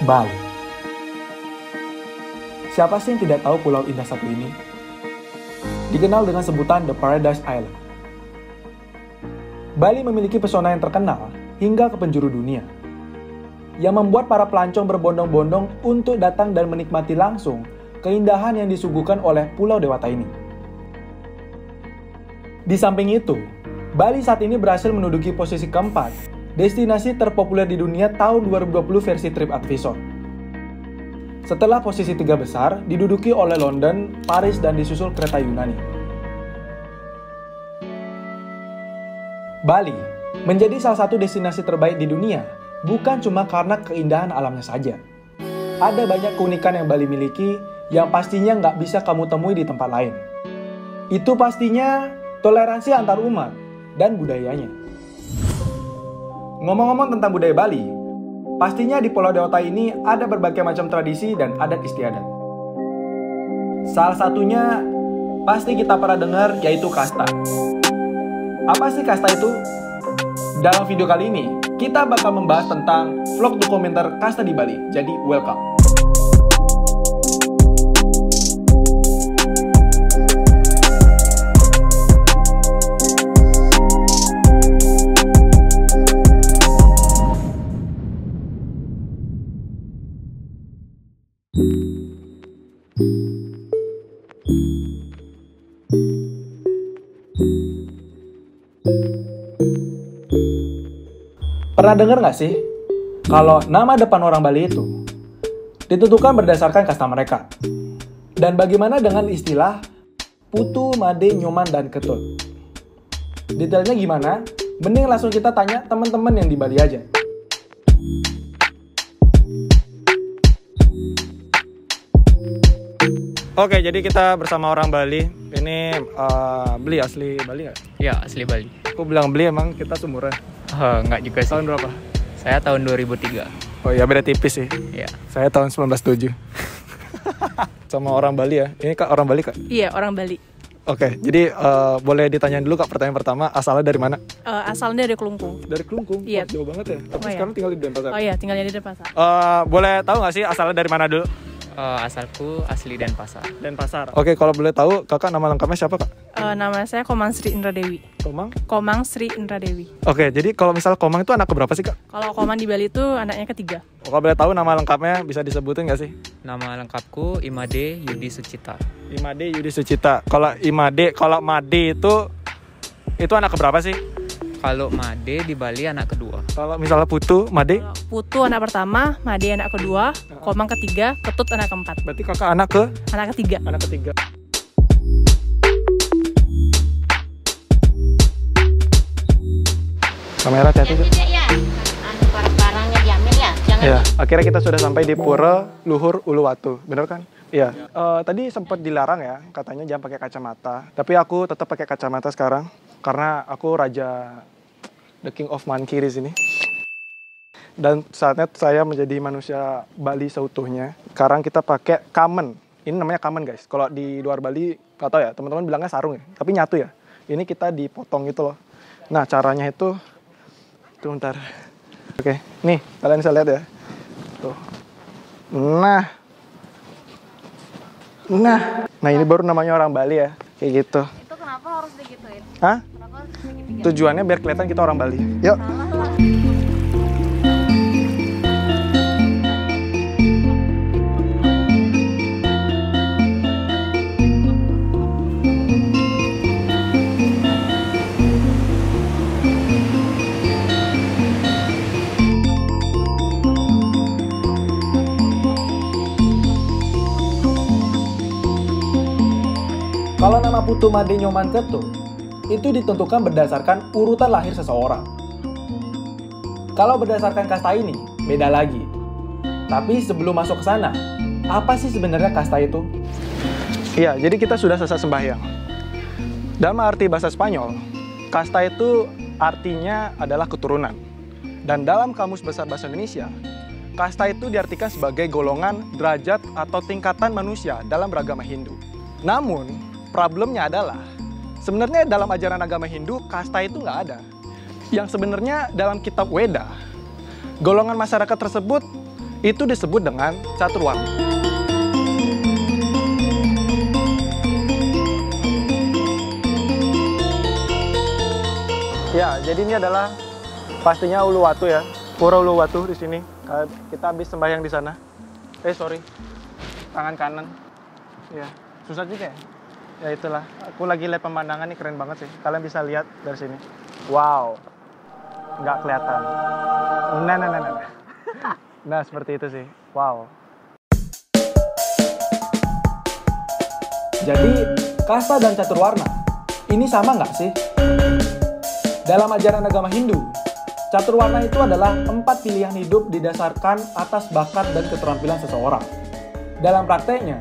Bali. Siapa sih yang tidak tahu pulau indah satu ini? Dikenal dengan sebutan The Paradise Island. Bali memiliki pesona yang terkenal hingga ke penjuru dunia, yang membuat para pelancong berbondong-bondong untuk datang dan menikmati langsung keindahan yang disuguhkan oleh Pulau Dewata ini. Di samping itu, Bali saat ini berhasil menduduki posisi keempat destinasi terpopuler di dunia tahun 2020 versi TripAdvisor. Setelah posisi 3 besar diduduki oleh London, Paris, dan disusul kereta Yunani. Bali menjadi salah satu destinasi terbaik di dunia bukan cuma karena keindahan alamnya saja. Ada banyak keunikan yang Bali miliki yang pastinya nggak bisa kamu temui di tempat lain. Itu pastinya toleransi antar umat dan budayanya. Ngomong-ngomong tentang budaya Bali, pastinya di Pulau Dewata ini ada berbagai macam tradisi dan adat istiadat. Salah satunya pasti kita pernah dengar, yaitu kasta. Apa sih kasta itu? Dalam video kali ini, kita bakal membahas tentang vlog dokumenter kasta di Bali. Jadi, welcome! Pernah dengar nggak sih, kalau nama depan orang Bali itu ditentukan berdasarkan kasta mereka? Dan bagaimana dengan istilah Putu, Made, Nyoman, dan Ketut? Detailnya gimana? Mending langsung kita tanya teman-teman yang di Bali aja. Oke, jadi kita bersama orang Bali. Ini beli asli Bali nggak? Ya, asli Bali. Aku bilang beli, emang kita seumuran. Enggak juga sih. Tahun berapa? Saya tahun 2003. Oh iya, beda tipis sih. Iya. Saya tahun 1907. Sama orang Bali ya. Ini Kak orang Bali, Kak? Iya, orang Bali. Oke, jadi boleh ditanyain dulu Kak, pertanyaan pertama, asalnya dari mana? Asalnya dari Kelungkung. Dari Kelungkung? Iya. Jauh banget ya? Tapi Oh, sekarang iya. tinggal di Denpasar. Oh iya, tinggalnya di Denpasar. Boleh tahu nggak sih asalnya dari mana dulu? Asalku asli Denpasar. Denpasar. Oke, kalau boleh tahu Kakak nama lengkapnya siapa, Kak? Nama saya Komang Sri Indra Dewi. Komang? Komang Sri Indra Dewi. Oke, jadi kalau misal Komang itu anak keberapa sih, Kak? Kalau Komang di Bali itu anaknya ketiga. Kalau boleh tahu nama lengkapnya bisa disebutin nggak sih? Nama lengkapku Imade Yudi Sucita. Imade Yudi Sucita. Kalau Made itu anak keberapa sih? Kalau Made di Bali anak kedua. Kalau misalnya Putu, Made? Kalau Putu anak pertama, Made anak kedua, Komang ketiga, Ketut anak keempat. Berarti Kakak anak ke? Anak ketiga. Anak ketiga. Kamera hati-hati. Ya, barang-barangnya diambil ya. Jangan Ya, akhirnya kita sudah sampai di Pura Luhur Uluwatu, bener kan? Iya. Tadi sempat dilarang ya, katanya jangan pakai kacamata. Tapi aku tetap pakai kacamata sekarang karena aku raja the king of monkey di sini. Dan saatnya saya menjadi manusia Bali seutuhnya. Sekarang kita pakai kamen. Ini namanya kamen, guys. Kalau di luar Bali, nggak tahu ya, teman-teman bilangnya sarung ya. Tapi nyatu ya. Ini kita dipotong gitu loh. Nah, caranya itu bentar. Oke, nih kalian bisa lihat ya. Tuh. Nah, ini baru namanya orang Bali ya, kayak gitu. itu kenapa harus digituin? Hah? Kenapa harus digituin? Tujuannya biar kelihatan kita orang Bali. Yuk. Salah lah. Kalau nama Putu, Made, Nyoman, Ketut itu ditentukan berdasarkan urutan lahir seseorang. Kalau berdasarkan kasta ini, beda lagi. Tapi sebelum masuk ke sana, apa sih sebenarnya kasta itu? Iya, jadi kita sudah selesai sembahyang. Dalam arti bahasa Spanyol, kasta itu artinya adalah keturunan. Dan dalam Kamus Besar Bahasa Indonesia, kasta itu diartikan sebagai golongan, derajat, atau tingkatan manusia dalam beragama Hindu. Namun, problemnya adalah, sebenarnya dalam ajaran agama Hindu, kasta itu nggak ada. Yang sebenarnya dalam kitab Weda, golongan masyarakat tersebut Itu disebut dengan catur warna. Ya, jadi ini adalah pastinya Uluwatu ya. Pura Uluwatu di sini. Kita habis sembahyang di sana. Sorry. Tangan kanan. Ya, susah juga ya. Ya itulah. Aku lagi lihat pemandangan nih, keren banget sih. Kalian bisa lihat dari sini. Wow. Nggak kelihatan. Nah. Nah, seperti itu sih. Wow. Jadi, kasta dan catur warna, ini sama nggak sih? Dalam ajaran agama Hindu, catur warna itu adalah 4 pilihan hidup didasarkan atas bakat dan keterampilan seseorang. Dalam prakteknya,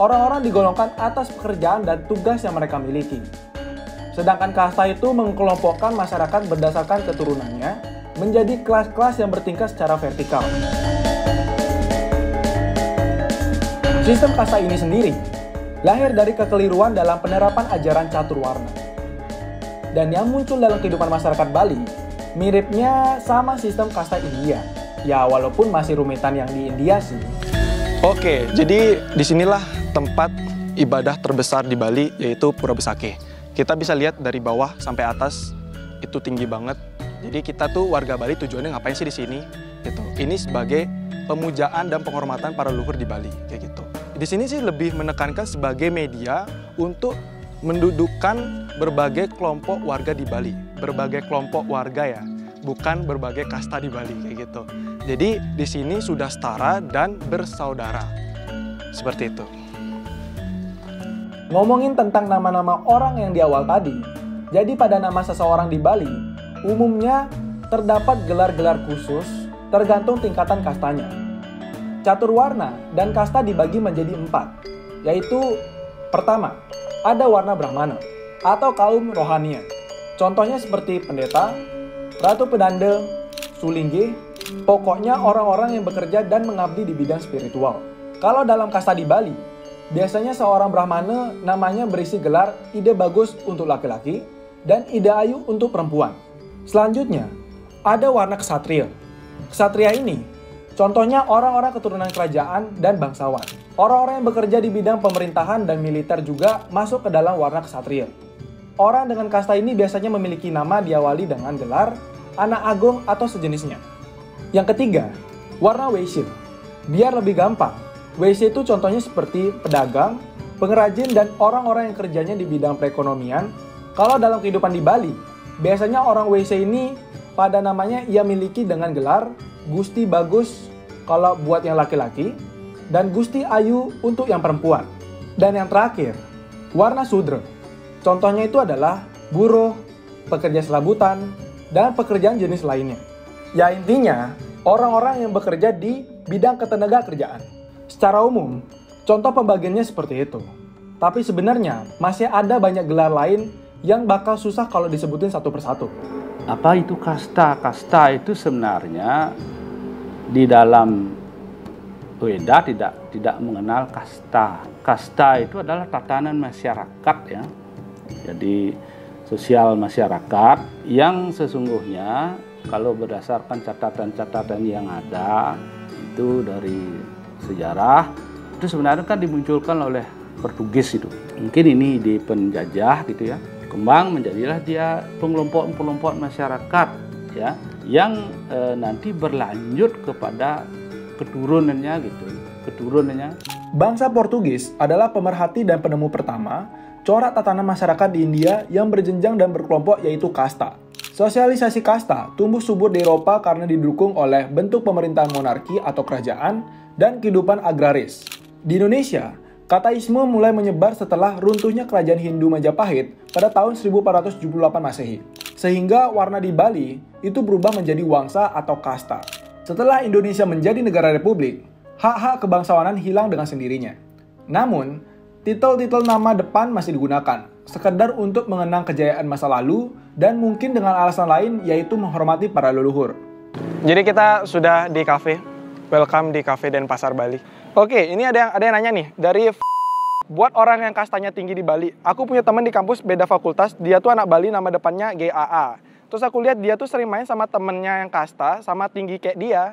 orang-orang digolongkan atas pekerjaan dan tugas yang mereka miliki. Sedangkan kasta itu mengkelompokkan masyarakat berdasarkan keturunannya menjadi kelas-kelas yang bertingkat secara vertikal. Sistem kasta ini sendiri lahir dari kekeliruan dalam penerapan ajaran catur warna. Dan yang muncul dalam kehidupan masyarakat Bali miripnya sama sistem kasta India. Ya walaupun masih rumitan yang di India sih. Oke, jadi disinilah tempat ibadah terbesar di Bali, yaitu Pura Besakeh. Kita bisa lihat dari bawah sampai atas, itu tinggi banget. Jadi kita tuh warga Bali tujuannya ngapain sih di sini? Gitu. Ini sebagai pemujaan dan penghormatan para leluhur di Bali, kayak gitu. Di sini sih lebih menekankan sebagai media untuk mendudukkan berbagai kelompok warga di Bali, berbagai kelompok warga ya, bukan berbagai kasta di Bali kayak gitu. Jadi di sini sudah setara dan bersaudara, seperti itu. Ngomongin tentang nama-nama orang yang di awal tadi, jadi pada nama seseorang di Bali, umumnya terdapat gelar-gelar khusus tergantung tingkatan kastanya. Catur warna dan kasta dibagi menjadi 4, yaitu pertama, ada warna Brahmana atau kaum rohanian. Contohnya seperti pendeta, ratu pedanda, sulingge, pokoknya orang-orang yang bekerja dan mengabdi di bidang spiritual. Kalau dalam kasta di Bali, biasanya seorang Brahmana namanya berisi gelar ide bagus untuk laki-laki dan ide ayu untuk perempuan. Selanjutnya, ada warna ksatria. Ksatria ini, contohnya orang-orang keturunan kerajaan dan bangsawan. Orang-orang yang bekerja di bidang pemerintahan dan militer juga masuk ke dalam warna ksatria. Orang dengan kasta ini biasanya memiliki nama diawali dengan gelar anak agung atau sejenisnya. Yang ketiga, warna Waisya. Biar lebih gampang, Waisya itu contohnya seperti pedagang, pengrajin, dan orang-orang yang kerjanya di bidang perekonomian. Kalau dalam kehidupan di Bali, biasanya orang Waisya ini pada namanya ia miliki dengan gelar Gusti Bagus kalau buat yang laki-laki, dan Gusti Ayu untuk yang perempuan. Dan yang terakhir, warna Sudra. Contohnya itu adalah buruh, pekerja serabutan, dan pekerjaan jenis lainnya. Ya intinya, orang-orang yang bekerja di bidang ketenagakerjaan. Secara umum, contoh pembagiannya seperti itu. Tapi sebenarnya masih ada banyak gelar lain yang bakal susah kalau disebutin satu persatu. Apa itu kasta? Kasta itu sebenarnya di dalam Weda tidak mengenal kasta. Kasta itu adalah tatanan masyarakat ya. Jadi sosial masyarakat yang sesungguhnya kalau berdasarkan catatan-catatan yang ada itu dari sejarah itu sebenarnya kan dimunculkan oleh Portugis itu. Mungkin ini di penjajah gitu ya. Kembang menjadilah dia pengelompok masyarakat ya yang nanti berlanjut kepada keturunannya. Bangsa Portugis adalah pemerhati dan penemu pertama corak tatanan masyarakat di India yang berjenjang dan berkelompok yaitu kasta. Sosialisasi kasta tumbuh subur di Eropa karena didukung oleh bentuk pemerintahan monarki atau kerajaan dan kehidupan agraris. Di Indonesia, kataisme mulai menyebar setelah runtuhnya kerajaan Hindu Majapahit pada tahun 1478 Masehi. Sehingga warna di Bali itu berubah menjadi wangsa atau kasta. Setelah Indonesia menjadi negara republik, hak-hak kebangsawanan hilang dengan sendirinya. Namun, titel-titel nama depan masih digunakan, sekedar untuk mengenang kejayaan masa lalu dan mungkin dengan alasan lain yaitu menghormati para leluhur. Jadi kita sudah di kafe, welcome di Cafe Denpasar Bali. Oke, ini ada yang nanya nih, dari buat orang yang kastanya tinggi di Bali. Aku punya teman di kampus beda fakultas, dia tuh anak Bali nama depannya GAA. Terus aku lihat dia tuh sering main sama temennya yang kasta, sama tinggi kayak dia.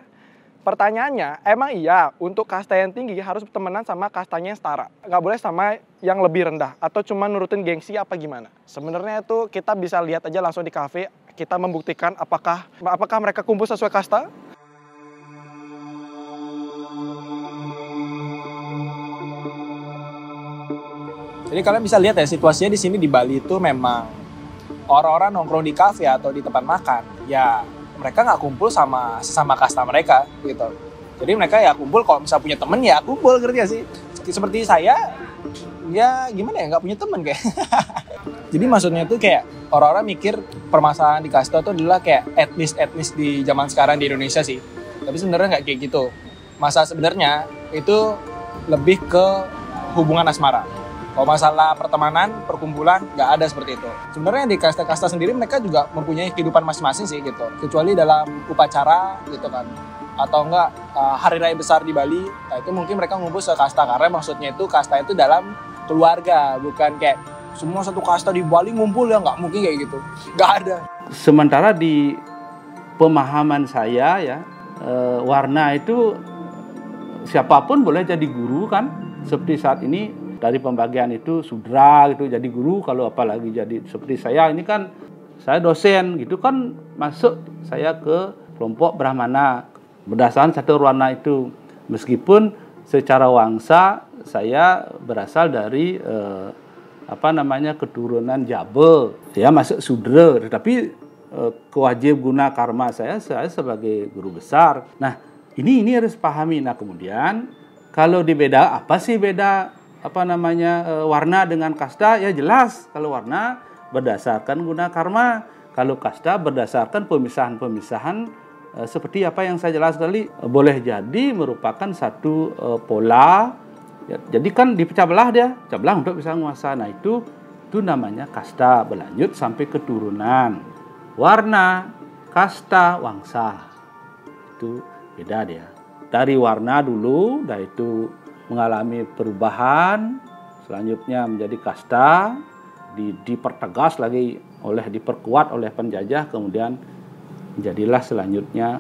Pertanyaannya, emang iya untuk kasta yang tinggi harus temenan sama kastanya yang setara? Nggak boleh sama yang lebih rendah? Atau cuma nurutin gengsi apa gimana? Sebenarnya itu kita bisa lihat aja langsung di kafe, kita membuktikan apakah mereka kumpul sesuai kasta? Jadi kalian bisa lihat ya, situasinya di sini di Bali itu memang orang-orang nongkrong di kafe atau di tempat makan, ya mereka nggak kumpul sama sesama kasta mereka gitu. Jadi mereka ya kumpul kalau misalnya punya temen ya kumpul, ngerti gak sih? Seperti saya, ya gimana ya, nggak punya temen kayak. Jadi maksudnya tuh kayak orang-orang mikir permasalahan di kasta itu adalah kayak etnis di zaman sekarang di Indonesia sih. Tapi sebenarnya nggak kayak gitu. Masalah sebenarnya itu lebih ke hubungan asmara. Kalau masalah pertemanan, perkumpulan, nggak ada seperti itu. Sebenarnya di kasta-kasta sendiri mereka juga mempunyai kehidupan masing-masing sih gitu. Kecuali dalam upacara gitu kan. Atau enggak hari raya besar di Bali, nah itu mungkin mereka ngumpul sekasta. Karena maksudnya itu kasta itu dalam keluarga. Bukan kayak semua satu kasta di Bali ngumpul, ya nggak mungkin kayak gitu. Nggak ada. Sementara di pemahaman saya ya, warna itu siapapun boleh jadi guru kan. Seperti saat ini, dari pembagian itu sudra gitu jadi guru, kalau apalagi jadi seperti saya ini kan saya dosen gitu kan, masuk saya ke kelompok Brahmana berdasarkan satu warna itu, meskipun secara wangsa saya berasal dari keturunan Jabe ya, masuk sudra, tetapi kewajib guna karma saya sebagai guru besar. Nah ini harus pahami. Nah kemudian kalau dibeda, apa sih beda warna dengan kasta? Ya jelas, kalau warna berdasarkan guna karma, kalau kasta berdasarkan pemisahan-pemisahan seperti apa yang saya jelaskan tadi, boleh jadi merupakan satu pola. Ya, jadi kan dipecah belah untuk bisa menguasai. Nah itu namanya kasta, berlanjut sampai keturunan. Warna, kasta, wangsa itu beda dia. Dari warna dulu, dah itu mengalami perubahan, selanjutnya menjadi kasta, dipertegas lagi diperkuat oleh penjajah, kemudian menjadilah selanjutnya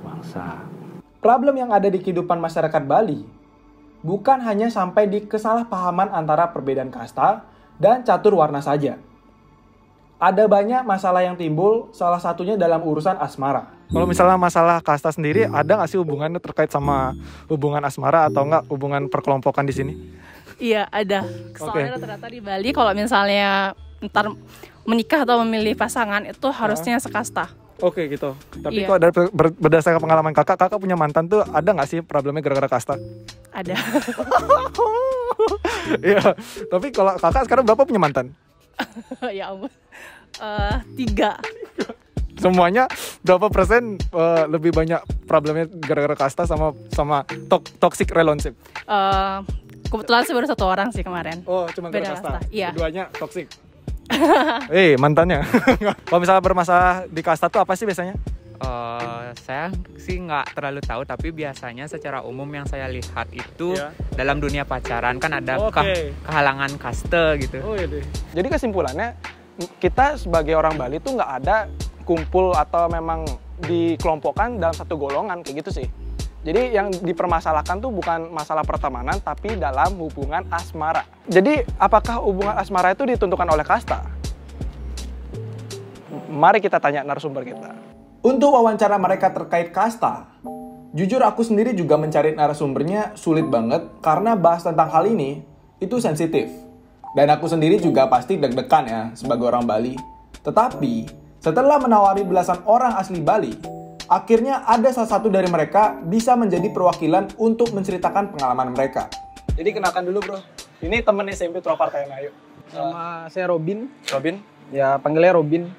wangsa. Problem yang ada di kehidupan masyarakat Bali bukan hanya sampai di kesalahpahaman antara perbedaan kasta dan catur warna saja. Ada banyak masalah yang timbul, salah satunya dalam urusan asmara. Kalau misalnya masalah kasta sendiri, ada nggak sih hubungannya terkait sama hubungan asmara atau nggak hubungan perkelompokan di sini? Iya, ada. Soalnya ternyata di Bali kalau misalnya ntar menikah atau memilih pasangan itu harusnya sekasta. Oke gitu. Tapi Iya. kalau berdasarkan pengalaman kakak punya mantan tuh ada nggak sih problemnya gara-gara kasta? Ada. Iya. Tapi kalau kakak sekarang berapa punya mantan? Ya ampun. 3. Semuanya berapa persen lebih banyak problemnya gara-gara kasta sama toxic relationship? Kebetulan sih baru 1 orang sih kemarin. Oh, cuma Beda gara-gara kasta. kasta, iya. Keduanya toxic. Mantannya. Kalau misalnya bermasalah di kasta tuh apa sih biasanya? Saya sih nggak terlalu tahu, tapi biasanya secara umum yang saya lihat itu dalam dunia pacaran kan ada kehalangan kaste gitu. Oh iya deh. Jadi kesimpulannya, kita sebagai orang Bali tuh nggak ada kumpul atau memang dikelompokkan dalam satu golongan kayak gitu sih. Jadi yang dipermasalahkan tuh bukan masalah pertemanan, tapi dalam hubungan asmara. Jadi apakah hubungan asmara itu ditentukan oleh kasta? Mari kita tanya narasumber kita. Untuk wawancara mereka terkait kasta, jujur aku sendiri juga mencari narasumbernya sulit banget karena bahas tentang hal ini itu sensitif. Dan aku sendiri juga pasti deg-degan ya sebagai orang Bali. Tetapi setelah menawari belasan orang asli Bali, akhirnya ada salah satu dari mereka bisa menjadi perwakilan untuk menceritakan pengalaman mereka. Jadi kenalkan dulu bro, ini temen SMP Purwakarta yang ayo. Nama saya Robin. Robin? Ya panggilnya Robin.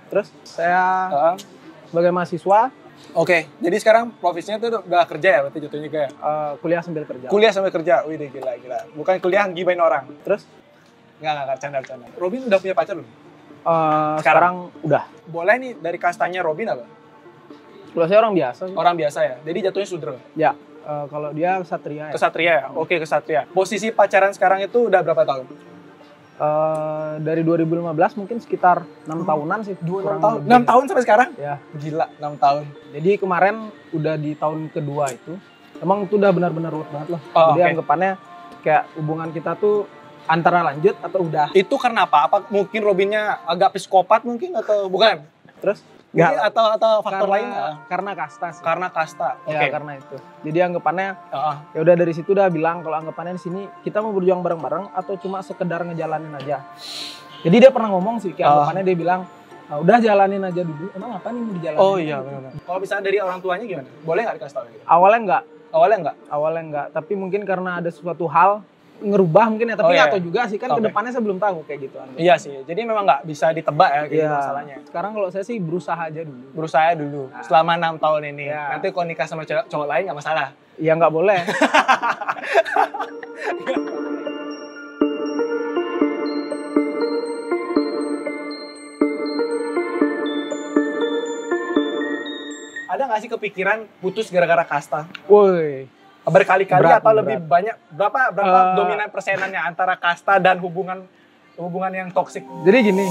Terus saya sebagai mahasiswa. Oke, jadi sekarang profesinya tuh udah kerja ya berarti jatuhnya kayak? Kuliah sambil kerja. Kuliah sambil kerja, wih deh gila. Bukan kuliah gibain orang. Terus? Nggak, canda. Robin udah punya pacar belum? Sekarang udah. Boleh nih dari kastanya Robin apa? Kalau saya orang biasa. Orang biasa ya, jadi jatuhnya sudra? Ya, kalau dia kesatria ya. Kesatria ya? Oke, kesatria. Posisi pacaran sekarang itu udah berapa tahun? Dari 2015 mungkin sekitar 6 tahunan sih. 6 tahun. 6 tahun sampai sekarang? Ya. Gila, 6 tahun. Jadi kemarin udah di tahun kedua itu. Emang itu udah benar-benar ruwet banget loh. Jadi anggapannya kayak hubungan kita tuh antara lanjut atau udah. Itu karena apa? Apa mungkin Robinnya agak psikopat mungkin atau bukan? Terus? Mungkin atau faktor lain? Karena kasta sih. Karena kasta. Ya, karena itu. Jadi anggapannya ya udah dari situ udah bilang kalau anggapannya di sini kita mau berjuang bareng-bareng atau cuma sekedar ngejalanin aja. Jadi dia pernah ngomong sih kayak anggapannya dia bilang udah jalanin aja dulu. Emang apa nih mau dijalanin? Oh iya benar. Kalau misalnya dari orang tuanya gimana? Boleh nggak dikasih tahu? Awalnya enggak. Awalnya enggak. Tapi mungkin karena ada sesuatu hal ngerubah mungkin ya, tapi atau juga sih kan kedepannya saya belum tahu kayak gitu. Iya sih, jadi memang nggak bisa ditebak ya gitu masalahnya. Sekarang kalau saya sih berusaha aja dulu. Berusaha dulu, selama 6 tahun ini. Nanti kalau nikah sama cowok lain nggak masalah? Iya nggak boleh. Ada nggak sih kepikiran putus gara-gara kasta? Woi. Berkali-kali atau lebih banyak? Berapa dominan persenannya antara kasta dan hubungan yang toksik? Jadi gini.